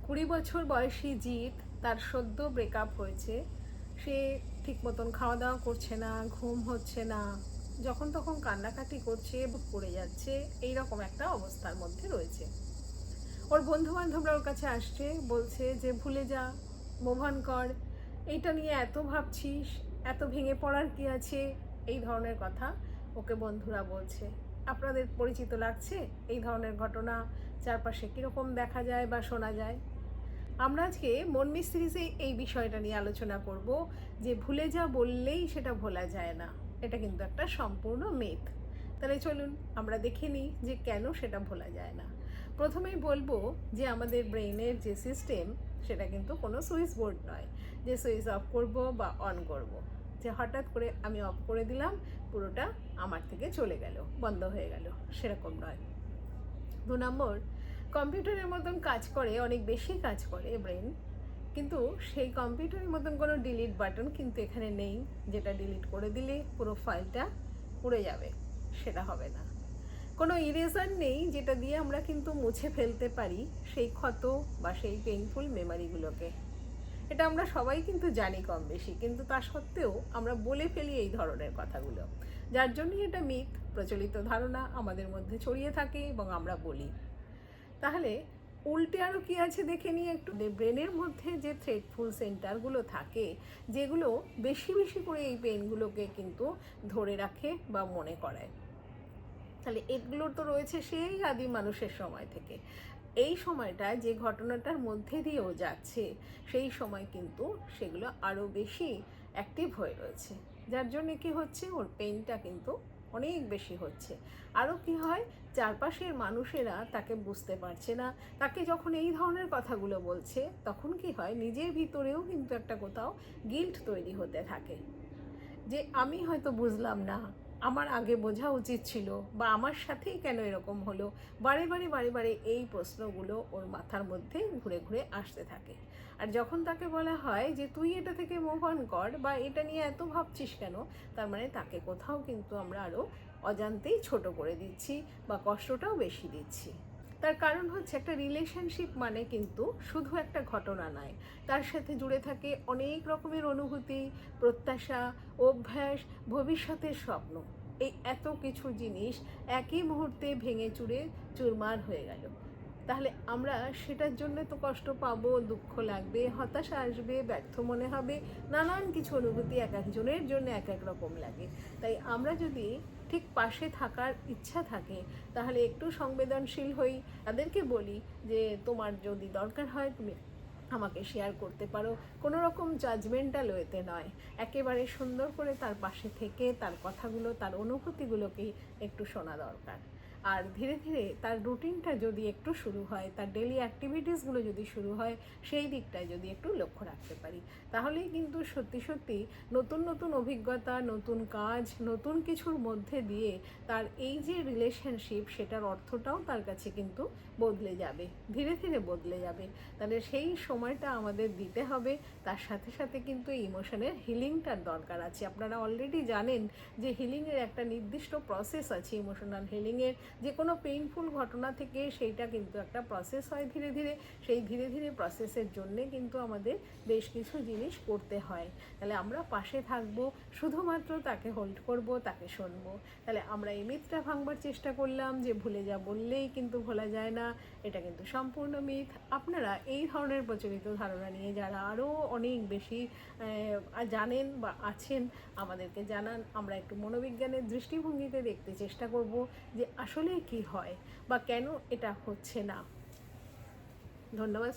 20 বছর বয়সী জিৎ, তার সদ্য ব্রেকআপ হয়েছে। সে ঠিক মতন খাওয়া দাওয়া করছে না, ঘুম হচ্ছে না, যখন তখন কান্নাকাটি করছে, পড়ে যাচ্ছে, এইরকম একটা অবস্থার মধ্যে রয়েছে। ওর বন্ধু বান্ধবরা ওর কাছে আসছে, বলছে যে ভুলে যা, মুভ অন কর, এইটা নিয়ে এত ভাবছিস, এত ভেঙে পড়ার কি আছে, এই ধরনের কথা ওকে বন্ধুরা বলছে। আপনাদের পরিচিত লাগছে এই ধরনের ঘটনা? চারপাশে কীরকম দেখা যায় বা শোনা যায়? আমরা আজকে মনমি সিরিজে এই বিষয়টা নিয়ে আলোচনা করব যে ভুলে যা বললেই সেটা ভোলা যায় না। এটা কিন্তু একটা সম্পূর্ণ মিথ। তাহলে চলুন আমরা দেখে নিই যে কেন সেটা ভোলা যায় না। প্রথমেই বলবো যে আমাদের ব্রেইনের যে সিস্টেম, সেটা কিন্তু কোনো সুইচ বোর্ড নয় যে সুইচ অফ করব বা অন করব, যে হঠাৎ করে আমি অফ করে দিলাম, পুরোটা আমার থেকে চলে গেল, বন্ধ হয়ে গেল, সেরকম নয়। 2 নম্বর, কম্পিউটারের মতন কাজ করে, অনেক বেশি কাজ করে ব্রেন, কিন্তু সেই কম্পিউটারের মতন কোনো ডিলিট বাটন কিন্তু এখানে নেই, যেটা ডিলিট করে দিলে পুরো ফাইলটা উড়ে যাবে, সেটা হবে না। কোনো ইরেজার নেই যেটা দিয়ে আমরা কিন্তু মুছে ফেলতে পারি সেই ক্ষত বা সেই পেইনফুল মেমারিগুলোকে। এটা আমরা সবাই কিন্তু জানি কম বেশি, কিন্তু তা সত্ত্বেও আমরা বলে ফেলি এই ধরনের কথাগুলো, যার জন্যই এটা মিথ, প্রচলিত ধারণা আমাদের মধ্যে ছড়িয়ে থাকে এবং আমরা বলি। তাহলে উল্টে আরও কী আছে দেখে নিয়ে একটু। ব্রেনের মধ্যে যে থ্রেটফুল সেন্টারগুলো থাকে, যেগুলো বেশি বেশি করে এই পেনগুলোকে কিন্তু ধরে রাখে বা মনে করায়, তাহলে এগুলোর তো রয়েছে সেই আদি মানুষের সময় থেকে। এই সময়টা যে ঘটনাটার মধ্যে দিয়েও যাচ্ছে, সেই সময় কিন্তু সেগুলো আরও বেশি অ্যাক্টিভ হয়ে রয়েছে, যার জন্য কি হচ্ছে, ওর পেইনটা কিন্তু অনেক বেশি হচ্ছে। আরও কি হয়, চারপাশের মানুষেরা তাকে বুঝতে পারছে না, তাকে যখন এই ধরনের কথাগুলো বলছে, তখন কি হয়, নিজের ভিতরেও কিন্তু একটা কোথাও গিল্ট তৈরি হতে থাকে, যে আমি হয়তো বুঝলাম না, আমার আগে বোঝা উচিত ছিল, বা আমার সাথেই কেন এরকম হলো। বারে বারে বারে বারে এই প্রশ্নগুলো ওর মাথার মধ্যে ঘুরে ঘুরে আসতে থাকে। আর যখন তাকে বলা হয় যে তুই এটা থেকে মুভ অন কর, বা এটা নিয়ে এত ভাবছিস কেন, তার মানে তাকে কোথাও কিন্তু আমরা আরও অজান্তেই ছোট করে দিচ্ছি বা কষ্টটাও বেশি দিচ্ছি। তার কারণ হচ্ছে, একটা রিলেশনশিপ মানে কিন্তু শুধু একটা ঘটনা নয়, তার সাথে জুড়ে থাকে অনেক রকমের অনুভূতি, প্রত্যাশা, অভ্যাস, ভবিষ্যতের স্বপ্ন। এই এত কিছু জিনিস একই মুহূর্তে ভেঙে চুরে চুরমার হয়ে গেল। তাহলে আমরা সেটার জন্য তো কষ্ট পাবো, দুঃখ লাগবে, হতাশা আসবে, ব্যর্থ মনে হবে, নানান কিছু অনুভূতি এক একজনের জন্য এক এক রকম লাগে। তাই আমরা যদি ঠিক পাশে থাকার ইচ্ছা থাকে, তাহলে একটু সংবেদনশীল হই, তাদেরকে বলি যে তোমার যদি দরকার হয় তুমি আমাকে শেয়ার করতে পারো, কোনো রকম জাজমেন্টাল ওয়েতে নয়, একেবারে সুন্দর করে তার পাশে থেকে তার কথাগুলো, তার অনুভূতিগুলোকেই একটু শোনা দরকার। আর ধীরে ধীরে তার রুটিনটা যদি একটু শুরু হয়, তার ডেলি অ্যাক্টিভিটিসগুলো যদি শুরু হয়, সেই দিকটায় যদি একটু লক্ষ্য রাখতে পারি, তাহলেই কিন্তু সত্যি সত্যি নতুন নতুন অভিজ্ঞতা, নতুন কাজ, নতুন কিছুর মধ্যে দিয়ে তার এই যে রিলেশনশিপ, সেটার অর্থটাও তার কাছে কিন্তু বদলে যাবে, ধীরে ধীরে বদলে যাবে। তাহলে সেই সময়টা আমাদের দিতে হবে, তার সাথে সাথে কিন্তু ইমোশনের হিলিংটার দরকার আছে। আপনারা অলরেডি জানেন যে হিলিংয়ের একটা নির্দিষ্ট প্রসেস আছে, ইমোশনাল হিলিংয়ের। যে কোনো পেইনফুল ঘটনা থেকে সেইটা কিন্তু একটা প্রসেস হয় ধীরে ধীরে, সেই ধীরে ধীরে প্রসেসের জন্যে কিন্তু আমাদের বেশ কিছু জিনিস করতে হয়। তাহলে আমরা পাশে থাকবো, শুধুমাত্র তাকে হোল্ড করব, তাকে শুনবো। তাহলে আমরা এই মিথটা ভাঙবার চেষ্টা করলাম যে ভুলে যা বললেই কিন্তু ভোলা যায় না, এটা কিন্তু সম্পূর্ণ মিথ। আপনারা এই ধরনের প্রচলিত ধারণা নিয়ে যারা আরও অনেক বেশি জানেন বা আছেন, আমাদেরকে জানান। আমরা একটু মনোবিজ্ঞানের দৃষ্টিভঙ্গিতে দেখতে চেষ্টা করব যে আসলে কি হয় বা কেন এটা হচ্ছে না। ধন্যবাদ।